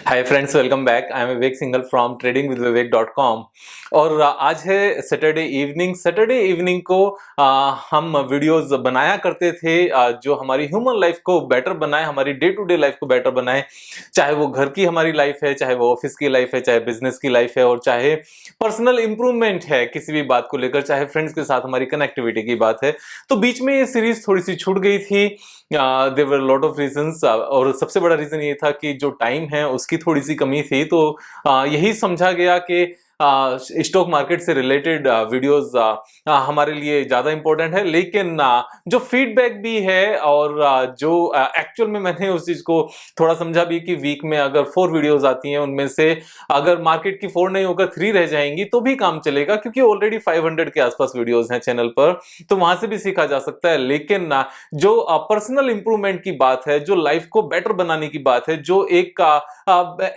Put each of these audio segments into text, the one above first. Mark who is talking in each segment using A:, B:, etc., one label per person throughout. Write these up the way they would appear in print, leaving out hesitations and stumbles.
A: Hi friends, welcome back. I am Vivek Singhal from tradingwithvivek.com। और आज है सैटरडे इवनिंग को हम वीडियोस बनाया करते थे जो हमारी ह्यूमन लाइफ को बेटर बनाए, हमारी डे टू डे लाइफ को बेटर बनाए। चाहे वो घर की हमारी लाइफ है, चाहे वो ऑफिस की लाइफ है, चाहे बिजनेस की लाइफ है, और चाहे पर्सनल इंप्रूवमेंट है किसी भी बात को लेकर, चाहे फ्रेंड्स के साथ हमारी कनेक्टिविटी की बात है। तो बीच में ये सीरीज थोड़ी सी छूट गई थी। There were lot of reasons, और सबसे बड़ा रीजन ये था कि जो टाइम है उसकी थोड़ी सी कमी थी। तो यही समझा गया कि स्टॉक मार्केट से रिलेटेड वीडियोस हमारे लिए ज्यादा इंपॉर्टेंट है। लेकिन जो फीडबैक भी है और जो एक्चुअल में मैंने उस चीज को थोड़ा समझा भी कि वीक में अगर 4 वीडियोस आती हैं, उनमें से अगर मार्केट की 4 नहीं होकर 3 रह जाएंगी तो भी काम चलेगा, क्योंकि ऑलरेडी 500 के आसपास वीडियोस हैं चैनल पर, तो वहां से भी सीखा जा सकता है। लेकिन जो पर्सनल इंप्रूवमेंट की बात है, जो लाइफ को बेटर बनाने की बात है, जो एक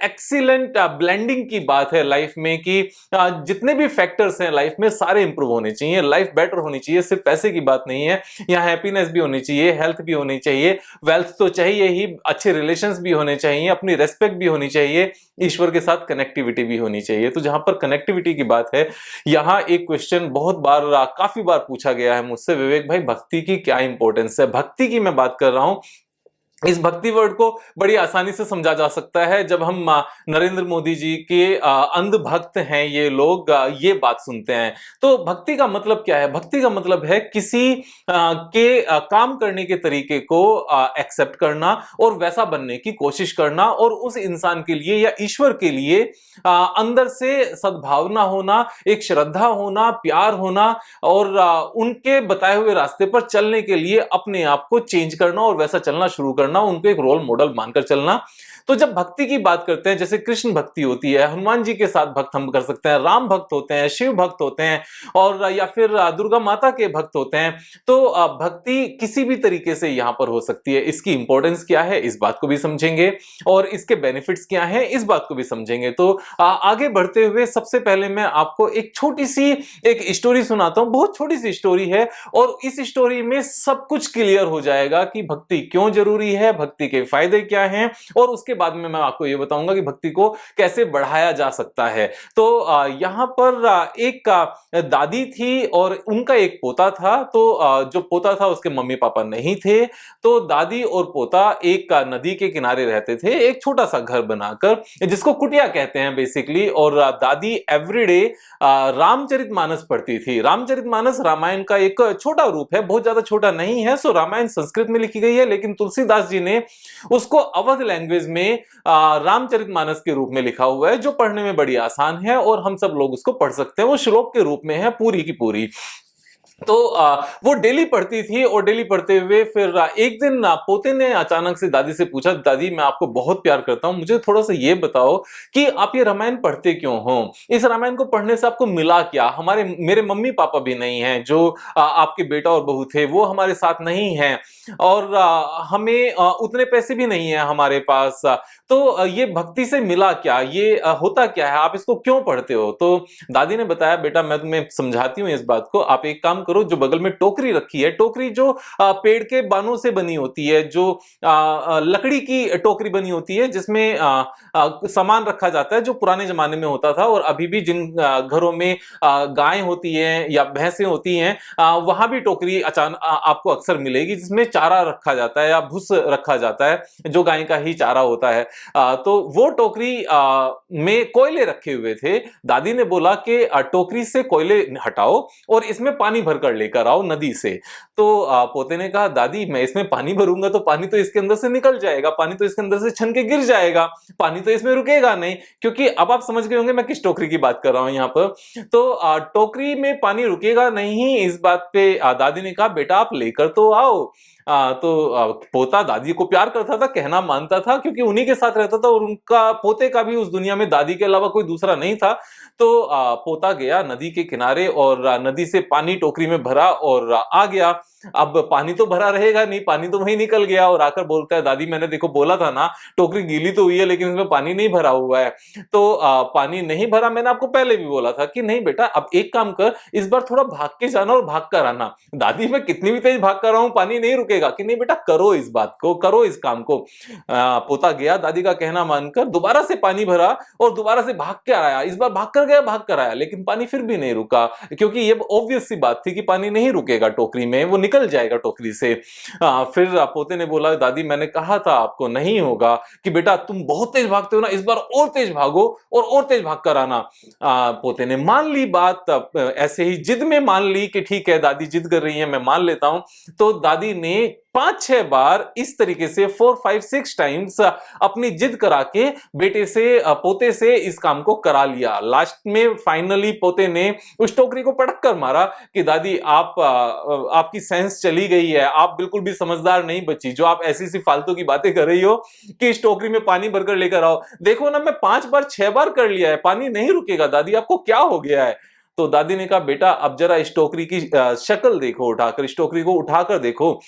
A: एक्सीलेंट ब्लेंडिंग की बात है लाइफ में, कि जितने भी फैक्टर्स हैं लाइफ में सारे इंप्रूव होने चाहिए, लाइफ बेटर होनी चाहिए। सिर्फ पैसे की बात नहीं है, यहाँ हैप्पीनेस भी होनी चाहिए, हेल्थ भी होनी चाहिए, वेल्थ तो चाहिए ही, अच्छे रिलेशंस भी होने चाहिए, अपनी रेस्पेक्ट भी होनी चाहिए, ईश्वर के साथ कनेक्टिविटी भी होनी चाहिए। तो जहां पर कनेक्टिविटी की बात है, यहां एक क्वेश्चन बहुत बार काफी बार पूछा गया है मुझसे, विवेक भाई भक्ति की क्या इंपॉर्टेंस है। भक्ति की मैं बात कर रहा हूं। इस भक्ति वर्ड को बड़ी आसानी से समझा जा सकता है जब हम नरेंद्र मोदी जी के अंध भक्त हैं ये लोग, ये बात सुनते हैं। तो भक्ति का मतलब क्या है? भक्ति का मतलब है किसी काम करने के तरीके को एक्सेप्ट करना और वैसा बनने की कोशिश करना, और उस इंसान के लिए या ईश्वर के लिए अंदर से सद्भावना होना, एक श्रद्धा होना, प्यार होना, और उनके बताए हुए रास्ते पर चलने के लिए अपने आप को चेंज करना और वैसा चलना शुरू करना, उनको एक रोल मॉडल मानकर चलना। तो जब भक्ति की बात करते हैं, जैसे कृष्ण भक्ति होती है, हनुमान जी के साथ भक्त हम कर सकते हैं, राम भक्त होते हैं, शिव भक्त होते हैं, और या फिर दुर्गा माता के भक्त होते हैं। तो भक्ति किसी भी तरीके से यहां पर हो सकती है। इसकी इंपॉर्टेंस क्या है इस बात को भी समझेंगे, और इसके बेनिफिट्स क्या हैं इस बात को भी समझेंगे। तो आगे बढ़ते हुए सबसे पहले मैं आपको एक छोटी सी एक स्टोरी सुनाता हूं। बहुत छोटी सी स्टोरी है, और इस स्टोरी में सब कुछ क्लियर हो जाएगा कि भक्ति क्यों जरूरी है, भक्ति के फायदे क्या हैं, और उसके बाद में मैं आपको यह बताऊंगा कि भक्ति को कैसे बढ़ाया जा सकता है। तो यहां पर एक दादी थी और उनका एक पोता था। तो जो पोता था उसके मम्मी पापा नहीं थे, तो दादी और पोता एक नदी के किनारे रहते थे, एक छोटा सा घर बनाकर, जिसको कुटिया कहते हैं बेसिकली। और दादी एवरीडे रामचरितमानस पढ़ती थी। रामचरितमानस रामायण का एक छोटा रूप है, बहुत ज्यादा छोटा नहीं है। सो रामायण संस्कृत में लिखी गई है, लेकिन तुलसीदास जी ने उसको अवध लैंग्वेज में रामचरितमानस के रूप में लिखा हुआ है, जो पढ़ने में बड़ी आसान है और हम सब लोग उसको पढ़ सकते हैं। वो श्लोक के रूप में है पूरी की पूरी। तो वो डेली पढ़ती थी, और डेली पढ़ते हुए फिर एक दिन पोते ने अचानक से दादी से पूछा, दादी मैं आपको बहुत प्यार करता हूं, मुझे थोड़ा सा ये बताओ कि आप ये रामायण पढ़ते क्यों हो? इस रामायण को पढ़ने से आपको मिला क्या? मेरे मम्मी पापा भी नहीं हैं, जो आपके बेटा और बहू थे वो हमारे साथ नहीं हैं, और हमें उतने पैसे भी नहीं है हमारे पास। तो ये भक्ति से मिला क्या? ये होता क्या है? आप इसको क्यों पढ़ते हो? तो दादी ने बताया, बेटा मैं तुम्हें समझाती हूँ इस बात को। आप एक काम करो, जो बगल में टोकरी रखी है, टोकरी जो पेड़ के बानों से बनी होती है, जो लकड़ी की टोकरी बनी होती है, जिसमें सामान रखा जाता है, जो पुराने जमाने में होता था, और अभी भी जिन घरों में गाय होती है या भैंसें होती हैं, वहां भी टोकरी आपको अक्सर मिलेगी, जिसमें चारा रखा जाता है या भूस रखा जाता है, जो गाय का ही चारा होता है। तो वो टोकरी में कोयले रखे हुए थे। दादी ने बोला कि टोकरी से कोयले हटाओ और इसमें पानी भरकर लेकर आओ नदी से। तो पोते ने कहा, दादी मैं इसमें पानी भरूंगा तो पानी तो इसके अंदर से निकल जाएगा, पानी तो इसके अंदर से छन के गिर जाएगा, पानी तो इसमें रुकेगा नहीं। क्योंकि अब आप समझ गए होंगे मैं किस टोकरी की बात कर रहा हूं यहां पर। तो टोकरी में पानी रुकेगा नहीं, इस बात पे दादी ने कहा, बेटा आप लेकर तो आओ। तो पोता दादी को प्यार करता था, कहना मानता था, क्योंकि उन्हीं के साथ रहता था, और उनका पोते का भी उस दुनिया में दादी के अलावा कोई दूसरा नहीं था। तो पोता गया नदी के किनारे और नदी से पानी टोकरी में भरा और आ गया। अब पानी तो भरा रहेगा नहीं, पानी तो वहीं निकल गया और आकर बोलता है दादी मैंने देखो बोला था ना टोकरी गीली तो हुई है लेकिन इसमें पानी नहीं भरा हुआ है। तो पानी नहीं भरा, मैंने आपको पहले भी बोला था कि नहीं बेटा अब एक काम कर, इस बार थोड़ा भाग के जाना और भाग कर आना। दादी मैं कितनी भी तेज भाग कर रहा हूं पानी नहीं रुकेगा, कि नहीं बेटा करो इस बात को, करो इस काम को। पोता गया, दादी का कहना मानकर दोबारा से पानी भरा और दोबारा से भाग के आया। इस बार भाग कर गया, भाग कर आया, लेकिन पानी फिर भी नहीं रुका, क्योंकि ये ऑब्वियस सी बात थी कि पानी नहीं रुकेगा टोकरी में, वो निकल जाएगा टोकरी से। फिर पोते ने बोला दादी मैंने कहा था आपको नहीं होगा, कि बेटा तुम बहुत तेज भागते हो ना, इस बार और तेज भागो और तेज भाग कर आना। पोते ने मान ली बात, ऐसे ही जिद में मान ली कि ठीक है दादी जिद कर रही है मैं मान लेता हूं। तो दादी ने 5-6 बार इस तरीके से 4-5-6 टाइम्स अपनी जिद करा के बेटे से पोते से इस काम को करा लिया। लास्ट में फाइनली पोते ने उस टोकरी को पटक कर मारा कि दादी आप आपकी सेंस चली गई है, आप बिल्कुल भी समझदार नहीं बची, जो आप ऐसी सी फालतू की बातें कर रही हो कि इस टोकरी में पानी भरकर लेकर आओ। देखो ना मैं 5 बार 6 बार कर लिया है, पानी नहीं रुकेगा दादी, आपको क्या हो गया है। तो दादी ने कहा बेटा अब जरा इस टोकरी की शक्ल देखो, उठाकर इस टोकरी को उठाकर देखो।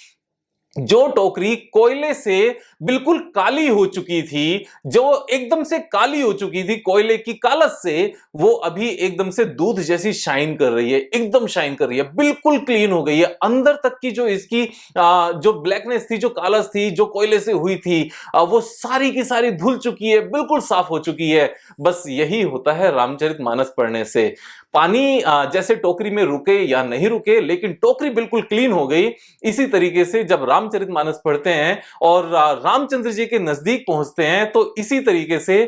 A: जो टोकरी कोयले से बिल्कुल काली हो चुकी थी, जो एकदम से काली हो चुकी थी कोयले की कालस से, वो अभी एकदम से दूध जैसी शाइन कर रही है, एकदम शाइन कर रही है, बिल्कुल क्लीन हो गई है। अंदर तक की जो इसकी जो ब्लैकनेस थी, जो कालस थी, जो कोयले से हुई थी, वो सारी की सारी धुल चुकी है, बिल्कुल साफ हो चुकी है। बस यही होता है रामचरितमानस पढ़ने से। पानी जैसे टोकरी में रुके या नहीं रुके, लेकिन टोकरी बिल्कुल क्लीन हो गई। इसी तरीके से जब रामचरितमानस पढ़ते हैं और रामचंद्र जी के नजदीक पहुंचते हैं, तो इसी तरीके से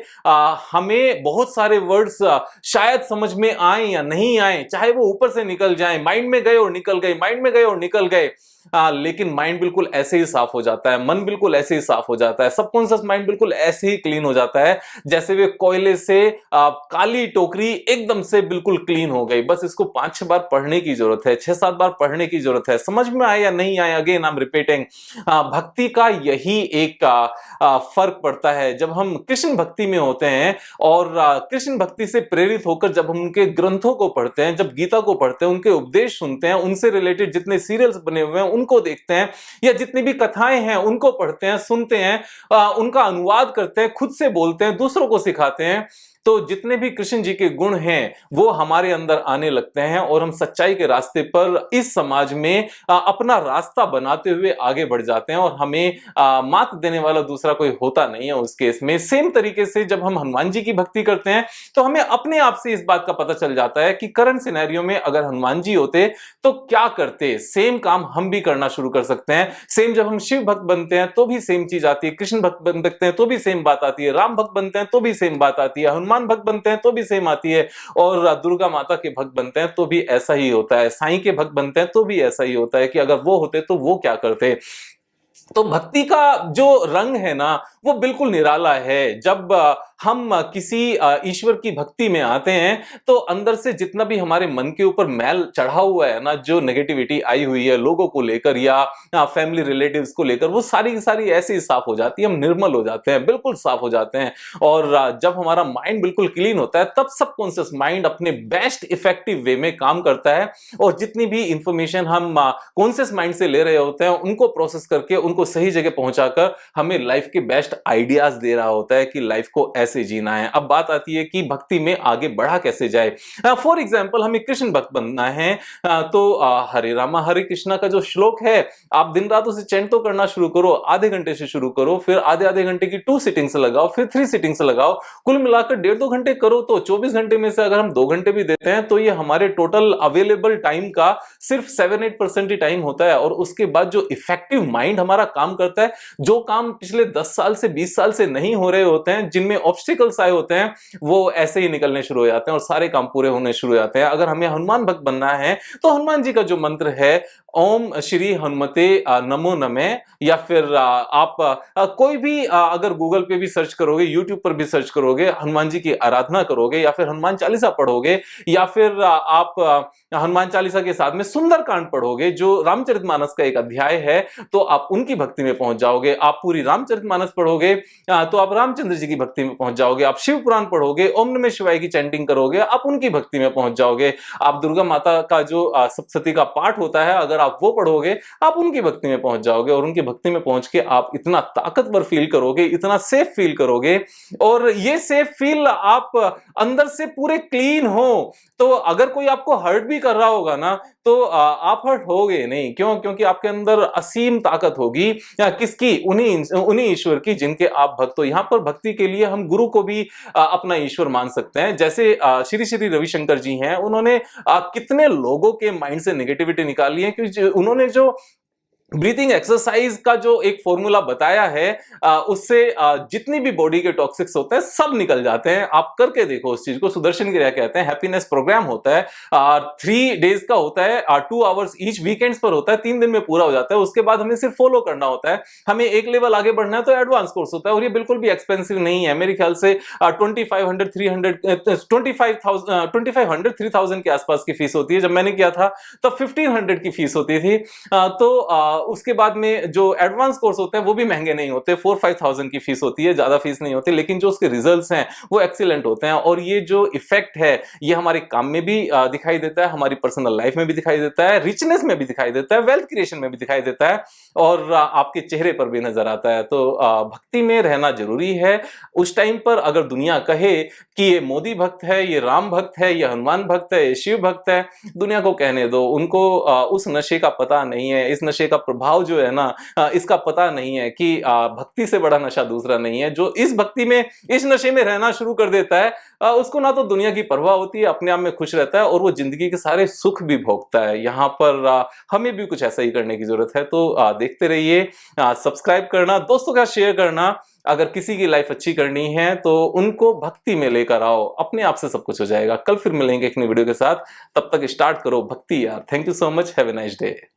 A: हमें बहुत सारे वर्ड्स शायद समझ में आए या नहीं आए, चाहे वो ऊपर से निकल जाए, माइंड में गए और निकल गए, माइंड में गए और निकल गए, लेकिन माइंड बिल्कुल ऐसे ही साफ हो जाता है, मन बिल्कुल ऐसे ही साफ हो जाता है, सबकॉन्शियस माइंड बिल्कुल ऐसे ही क्लीन हो जाता है जैसे वे कोयले से काली टोकरी एकदम से बिल्कुल क्लीन हो गई। बस इसको 5-6 बार पढ़ने की जरूरत है, 6-7 बार पढ़ने की जरूरत है, समझ में आए या नहीं आए, अगेन आई एम रिपीटिंग। भक्ति का यही एक फर्क पड़ता है। जब हम कृष्ण भक्ति में होते हैं और कृष्ण भक्ति से प्रेरित होकर जब हम उनके ग्रंथों को पढ़ते हैं, जब गीता को पढ़ते हैं, उनके उपदेश सुनते हैं, उनसे रिलेटेड जितने सीरियल्स बने हुए हैं उनको देखते हैं, या जितनी भी कथाएं हैं उनको पढ़ते हैं, सुनते हैं, उनका अनुवाद करते हैं, खुद से बोलते हैं, दूसरों को सिखाते हैं, तो जितने भी कृष्ण जी के गुण हैं वो हमारे अंदर आने लगते हैं और हम सच्चाई के रास्ते पर इस समाज में अपना रास्ता बनाते हुए आगे बढ़ जाते हैं, और हमें मात देने वाला दूसरा कोई होता नहीं है उस केस में। सेम तरीके से जब हम हनुमान जी की भक्ति करते हैं तो हमें अपने आप से इस बात का पता चल जाता है कि करंट सिनेरियो में अगर हनुमान जी होते तो क्या करते, सेम काम हम भी करना शुरू कर सकते हैं। सेम जब हम शिव भक्त बनते हैं तो भी सेम चीज आती है, कृष्ण भक्त बनते हैं तो भी सेम बात आती है, राम भक्त बनते हैं तो भी सेम बात आती है, हनुमान भक्त बनते हैं तो भी सेम आती है, और दुर्गा माता के भक्त बनते हैं तो भी ऐसा ही होता है, साईं के भक्त बनते हैं तो भी ऐसा ही होता है कि अगर वो होते तो वो क्या करते। तो भक्ति का जो रंग है ना वो बिल्कुल निराला है। जब हम किसी ईश्वर की भक्ति में आते हैं तो अंदर से जितना भी हमारे मन के ऊपर मैल चढ़ा हुआ है ना, जो नेगेटिविटी आई हुई है लोगों को लेकर या फैमिली रिलेटिव्स को लेकर, वो सारी की सारी ऐसे ही साफ हो जाती है, हम निर्मल हो जाते हैं, बिल्कुल साफ हो जाते हैं। और जब हमारा माइंड बिल्कुल क्लीन होता है तब सबकॉन्शियस माइंड अपने बेस्ट इफेक्टिव वे में काम करता है, और जितनी भी इंफॉर्मेशन हम कॉन्शियस माइंड से ले रहे होते हैं उनको प्रोसेस करके उनको सही जगह पहुंचाकर हमें लाइफ के बेस्ट आइडियाज दे रहा होता है कि लाइफ को ऐसे जीना है। अब बात आती है कि भक्ति में आगे बढ़ा कैसे जाए। फॉर एग्जांपल हमें कृष्ण भक्त बनना है, तो हरे रामा हरे कृष्णा का जो श्लोक है, आप दिन रात उसे चैंट तो करना शुरू करो, आधे घंटे से शुरू करो, फिर आधे घंटे की 2 सिटिंग्स लगाओ, फिर 3 सिटिंग्स लगाओ, कुल मिलाकर 1.5-2 घंटे करो। तो 24 घंटे में से अगर हम 2 घंटे भी देते हैं तो ये हमारे टोटल अवेलेबल टाइम का सिर्फ 7-8% ही टाइम होता है, और उसके बाद जो इफेक्टिव माइंड हमारा काम करता है, जो काम पिछले 10 साल से 20 साल से नहीं हो रहे होते हैं, जिनमें ऑब्स्टिकल्स आए होते हैं, वो ऐसे ही निकलने शुरू हो जाते हैं और सारे काम पूरे होने शुरू हो जाते हैं। अगर हमें हनुमान भक्त बनना है तो हनुमान जी का जो मंत्र है ओम श्री हनुमते नमो नमः, या फिर आप कोई भी अगर गूगल पे भी सर्च करोगे, यूट्यूब पर भी सर्च करोगे, हनुमान जी की आराधना करोगे, या फिर हनुमान चालीसा पढ़ोगे, या फिर आप हनुमान चालीसा के साथ में सुंदरकांड पढ़ोगे जो रामचरितमानस का एक अध्याय है, तो आप उनकी भक्ति में पहुंच जाओगे। आप पूरी रामचरितमानस पढ़ोगे तो आप रामचंद्र जी की भक्ति में पहुंच जाओगे। आप शिव पुराण पढ़ोगे, ओम नमः शिवाय की चैंटिंग करोगे, आप उनकी भक्ति में पहुंच जाओगे। आप दुर्गा माता का जो सप्तशती का पाठ होता है, अगर आप वो पढ़ोगे, आप उनकी भक्ति में पहुंच जाओगे और उनकी भक्ति में पहुंच के आप इतना ताकतवर फील करोगे, इतना सेफ फील करोगे। और ये सेफ फील आप अंदर से पूरे क्लीन हो, तो अगर कोई आपको हर्ट भी कर रहा होगा ना, तो आप हर्ट होगे नहीं। क्यों? क्योंकि आपके अंदर असीम ताकत होगी। किसकी? उन्हीं ईश्वर की जिनके आप भक्त हो। यहां पर भक्ति के लिए हम गुरु को भी अपना ईश्वर मान सकते हैं। जैसे श्री श्री रविशंकर जी हैं, उन्होंने कितने लोगों के माइंड से नेगेटिविटी निकाली है, क्योंकि उन्होंने जो ब्रीथिंग एक्सरसाइज का जो एक फॉर्मूला बताया है, उससे जितनी भी बॉडी के टॉक्सिक्स होते हैं सब निकल जाते हैं। आप करके देखो उस चीज को। सुदर्शन क्रिया कहते हैं। हैप्पीनेस प्रोग्राम होता है, 3 डेज का होता है, 2 आवर्स ईच वीकेंड्स पर होता है, 3 दिन में पूरा हो जाता है। उसके बाद हमें सिर्फ फॉलो करना होता है। हमें एक लेवल आगे बढ़ना है तो एडवांस कोर्स होता है, और ये बिल्कुल भी एक्सपेंसिव नहीं है। मेरे ख्याल से 2500 के आसपास की फीस होती है। जब मैंने किया था तब 1500 की फीस होती थी। तो उसके बाद में जो एडवांस कोर्स होते हैं वो भी महंगे नहीं होते, 4-5,000 की फीस होती है, ज्यादा फीस नहीं होती, लेकिन जो उसके रिजल्ट्स हैं वो एक्सीलेंट होते हैं। और ये जो इफेक्ट है ये हमारे काम में भी दिखाई देता है, हमारी पर्सनल लाइफ में भी दिखाई देता है, रिचनेस में भी दिखाई देता है, वेल्थ क्रिएशन में भी दिखाई देता है, और आपके चेहरे पर भी नजर आता है। तो भक्ति में रहना जरूरी है। उस टाइम पर अगर दुनिया कहे कि ये मोदी भक्त है, ये राम भक्त है, ये हनुमान भक्त है, ये शिव भक्त है, दुनिया को कहने दो। उनको उस नशे का पता नहीं है, इस नशे का प्रभाव जो है ना, इसका पता नहीं है कि भक्ति से बड़ा नशा दूसरा नहीं है। जो इस भक्ति में, इस नशे में रहना शुरू कर देता है, उसको ना तो दुनिया की परवाह होती है, अपने आप में खुश रहता है, और वो जिंदगी के सारे सुख भी भोगता है। यहाँ पर हमें भी कुछ ऐसा ही करने की जरूरत है। तो देखते रहिए, सब्सक्राइब करना, दोस्तों का शेयर करना। अगर किसी की लाइफ अच्छी करनी है तो उनको भक्ति में लेकर आओ, अपने आप से सब कुछ हो जाएगा। कल फिर मिलेंगे एक नई वीडियो के साथ, तब तक स्टार्ट करो भक्ति यार। Thank you so much, have a nice day.